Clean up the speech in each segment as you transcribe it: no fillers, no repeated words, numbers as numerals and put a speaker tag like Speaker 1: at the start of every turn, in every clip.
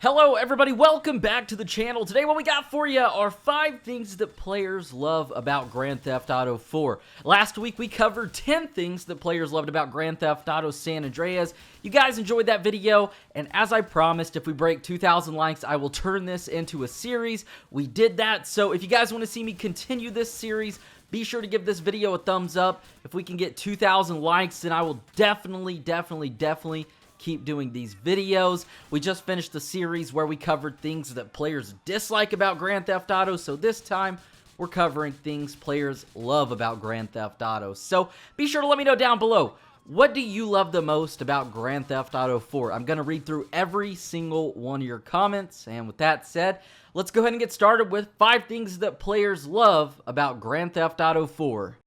Speaker 1: Hello everybody, welcome back to the channel. Today what we got for you are 5 things that players love about Grand Theft Auto 4. Last week we covered 10 things that players loved about Grand Theft Auto San Andreas. You guys enjoyed that video, and as I promised, if we break 2,000 likes, I will turn this into a series. We did that, so if you guys want to see me continue this series, be sure to give this video a thumbs up. If we can get 2,000 likes, then I will definitely keep doing these videos. We just finished the series where we covered things that players dislike about Grand Theft Auto, so this time we're covering things players love about Grand Theft Auto. So be sure to let me know down below, what do you love the most about Grand Theft Auto 4? I'm going to read through every single one of your comments, and with that said, let's go ahead and get started with 5 things that players love about Grand Theft Auto 4.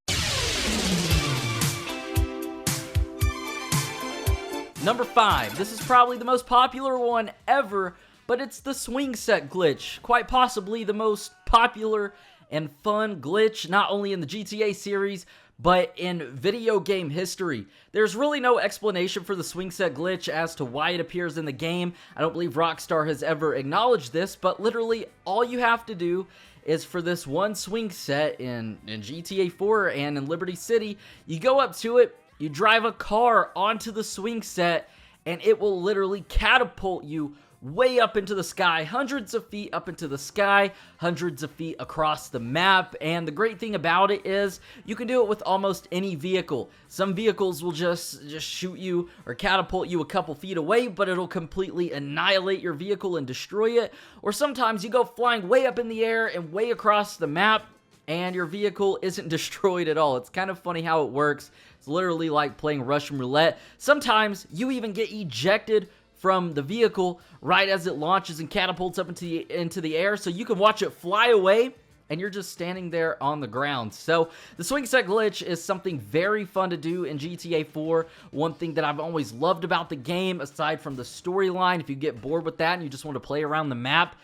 Speaker 1: Number 5, this is probably the most popular one ever, but it's the swing set glitch. Quite possibly the most popular and fun glitch, not only in the GTA series, but in video game history. There's really no explanation for the swing set glitch as to why it appears in the game. I don't believe Rockstar has ever acknowledged this, but literally all you have to do is for this one swing set in GTA 4 and in Liberty City, you go up to it, you drive a car onto the swing set, and it will literally catapult you way up into the sky, hundreds of feet up into the sky, hundreds of feet across the map. And the great thing about it is you can do it with almost any vehicle. Some vehicles will just shoot you or catapult you a couple feet away, but it'll completely annihilate your vehicle and destroy it. Or sometimes you go flying way up in the air and way across the map, and your vehicle isn't destroyed at all. It's kind of funny how it works. It's literally like playing Russian roulette. Sometimes you even get ejected from the vehicle right as it launches and catapults up into the air, so you can watch it fly away and you're just standing there on the ground. So the swing set glitch is something very fun to do in GTA 4. One thing that I've always loved about the game, aside from the storyline, if you get bored with that and you just want to play around the map,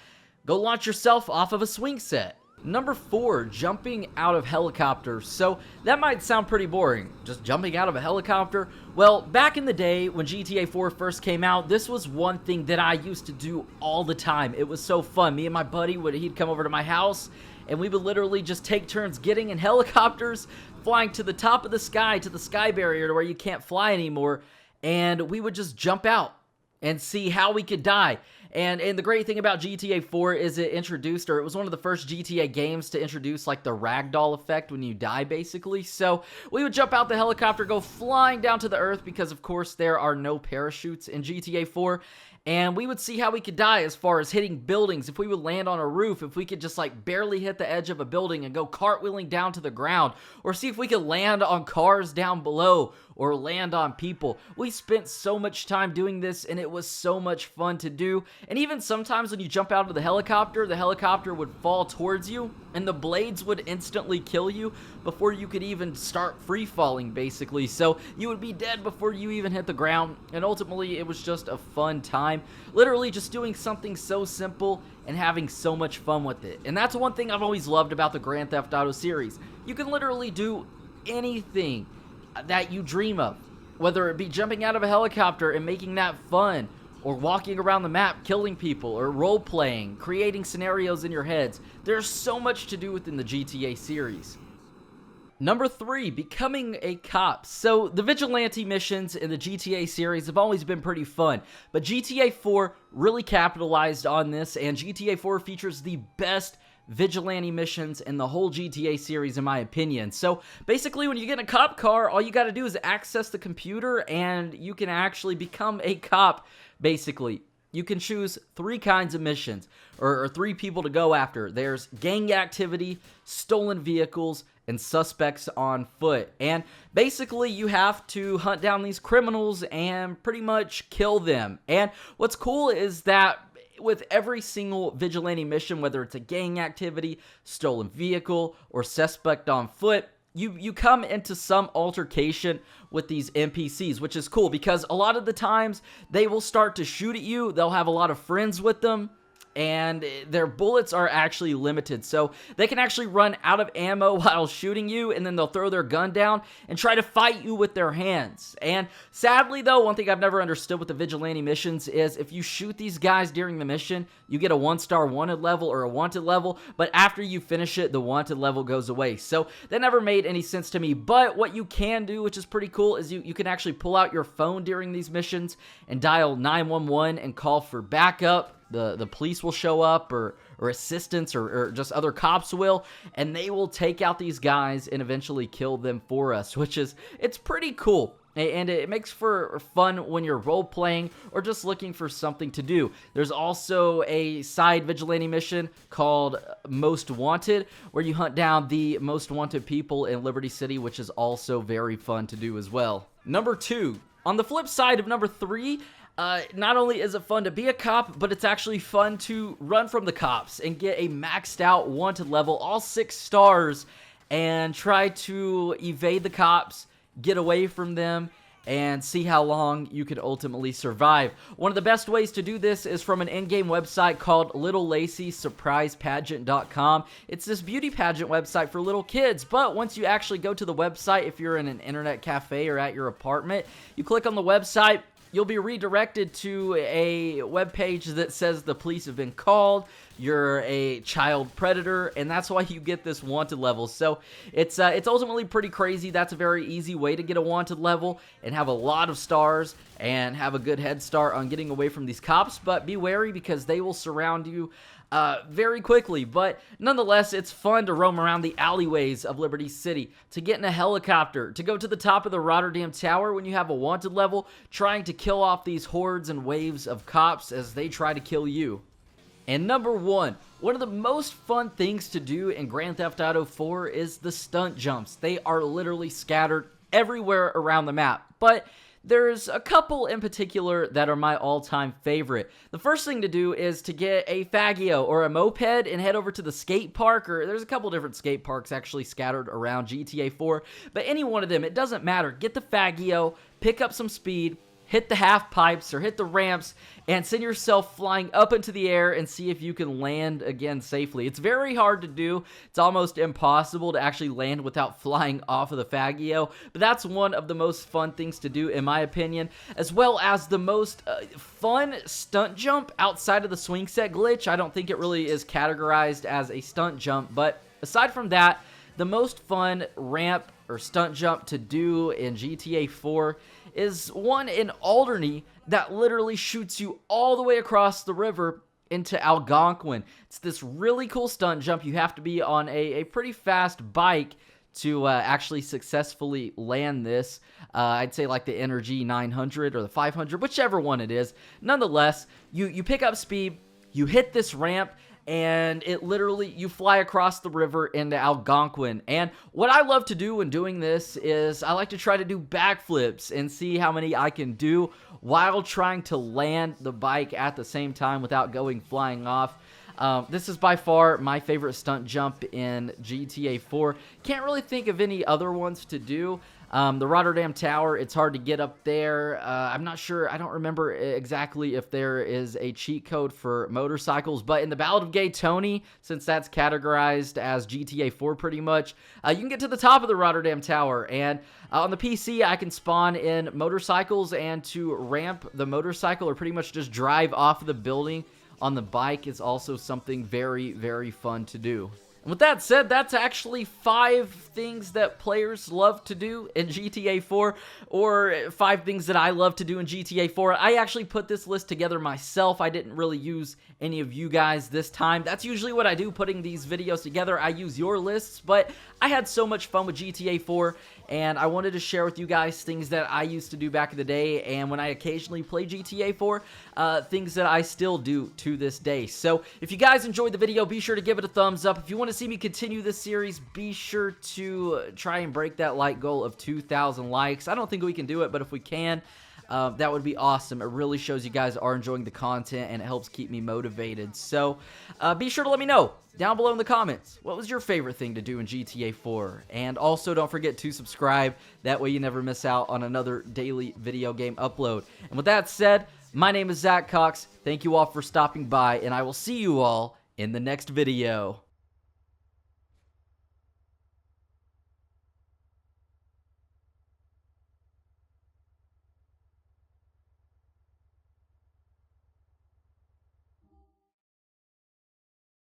Speaker 1: go launch yourself off of a swing set. Number 4, jumping out of helicopters. So that might sound pretty boring, just jumping out of a helicopter. Well, back in the day when GTA 4 first came out, this was one thing that I used to do all the time. It was so fun. Me and my buddy, he'd come over to my house, and we would literally just take turns getting in helicopters, flying to the top of the sky, to the sky barrier to where you can't fly anymore, and we would just jump out and see how we could die. And the great thing about GTA 4 is it was one of the first GTA games to introduce like the ragdoll effect when you die, basically. So we would jump out the helicopter, go flying down to the earth, because of course there are no parachutes in GTA 4. And we would see how we could die as far as hitting buildings, if we would land on a roof, if we could just like barely hit the edge of a building and go cartwheeling down to the ground, or see if we could land on cars down below, or land on people. We spent so much time doing this, and it was so much fun to do. And even sometimes when you jump out of the helicopter would fall towards you, and the blades would instantly kill you before you could even start free falling, basically. So you would be dead before you even hit the ground, and ultimately it was just a fun time. Literally just doing something so simple and having so much fun with it. And that's one thing I've always loved about the Grand Theft Auto series. You can literally do anything that you dream of, whether it be jumping out of a helicopter and making that fun, or walking around the map killing people, or role-playing, creating scenarios in your heads. There's so much to do within the GTA series. Number 3, becoming a cop. So the vigilante missions in the GTA series have always been pretty fun, but GTA 4 really capitalized on this, and GTA 4 features the best vigilante missions in the whole GTA series, in my opinion. So basically, when you get in a cop car, all you got to do is access the computer and you can actually become a cop. Basically, you can choose 3 kinds of missions, or 3 people to go after. There's gang activity, stolen vehicles, and suspects on foot. And basically, you have to hunt down these criminals and pretty much kill them. And what's cool is that with every single vigilante mission, whether it's a gang activity, stolen vehicle, or suspect on foot, you come into some altercation with these NPCs, which is cool because a lot of the times they will start to shoot at you. They'll have a lot of friends with them, and their bullets are actually limited, so they can actually run out of ammo while shooting you, and then they'll throw their gun down and try to fight you with their hands. And sadly though, one thing I've never understood with the vigilante missions is if you shoot these guys during the mission, you get a 1-star wanted level or a wanted level, but after you finish it, the wanted level goes away. So that never made any sense to me. But what you can do, which is pretty cool, is you can actually pull out your phone during these missions and dial 911 and call for backup. The police will show up, or assistants, or just other cops will, and they will take out these guys and eventually kill them for us, it's pretty cool. And it makes for fun when you're role-playing or just looking for something to do. There's also a side vigilante mission called Most Wanted, where you hunt down the most wanted people in Liberty City, which is also very fun to do as well. Number 2. On the flip side of number 3, not only is it fun to be a cop, but it's actually fun to run from the cops and get a maxed out wanted level, all 6 stars, and try to evade the cops, get away from them, and see how long you could ultimately survive. One of the best ways to do this is from an in-game website called LittleLaceySurprisePageant.com. It's this beauty pageant website for little kids, but once you actually go to the website, if you're in an internet cafe or at your apartment, you click on the website, you'll be redirected to a web page that says the police have been called, you're a child predator, and that's why you get this wanted level. So it's ultimately pretty crazy. That's a very easy way to get a wanted level and have a lot of stars and have a good head start on getting away from these cops, but be wary because they will surround you very quickly. But nonetheless, it's fun to roam around the alleyways of Liberty City, to get in a helicopter, to go to the top of the Rotterdam Tower when you have a wanted level, trying to kill off these hordes and waves of cops as they try to kill you. And number 1, one of the most fun things to do in Grand Theft Auto 4 is the stunt jumps. They are literally scattered everywhere around the map, but there's a couple in particular that are my all-time favorite. The first thing to do is to get a Faggio or a moped and head over to the skate park, or there's a couple different skate parks actually scattered around GTA 4, but any one of them, it doesn't matter. Get the Faggio, pick up some speed, hit the half pipes or hit the ramps, and send yourself flying up into the air and see if you can land again safely. It's very hard to do. It's almost impossible to actually land without flying off of the Faggio, but that's one of the most fun things to do in my opinion, as well as the most fun stunt jump outside of the swing set glitch. I don't think it really is categorized as a stunt jump, but aside from that, the most fun ramp or stunt jump to do in GTA 4 is one in Alderney that literally shoots you all the way across the river into Algonquin. It's this really cool stunt jump. You have to be on a pretty fast bike to actually successfully land this. I'd say like the Energy 900 or the 500, whichever one it is. Nonetheless, you pick up speed, you hit this ramp, and it literally, you fly across the river into Algonquin. And what I love to do when doing this is I like to try to do backflips and see how many I can do while trying to land the bike at the same time without going flying off. This is by far my favorite stunt jump in GTA 4. Can't really think of any other ones to do. The Rotterdam Tower, it's hard to get up there. I'm not sure, I don't remember exactly if there is a cheat code for motorcycles, but in the Ballad of Gay Tony, since that's categorized as GTA 4 pretty much, you can get to the top of the Rotterdam Tower, and on the PC, I can spawn in motorcycles, and to ramp the motorcycle or pretty much just drive off of the building on the bike is also something very, very fun to do. And with that said, that's actually 5 things that players love to do in GTA 4, or 5 things that I love to do in GTA 4. I actually put this list together myself. I didn't really use any of you guys this time. That's usually what I do, putting these videos together. I use your lists, but I had so much fun with GTA 4, and I wanted to share with you guys things that I used to do back in the day, and when I occasionally play GTA 4, things that I still do to this day. So if you guys enjoyed the video, be sure to give it a thumbs up. If you want to see me continue this series, be sure to try and break that like goal of 2,000 likes. I don't think we can do it, but if we can, that would be awesome. It really shows you guys are enjoying the content, and it helps keep me motivated. So be sure to let me know down below in the comments, what was your favorite thing to do in GTA 4? And also don't forget to subscribe, that way you never miss out on another daily video game upload. And with that said, My name is Zach Cox. Thank you all for stopping by, and I will see you all in the next video.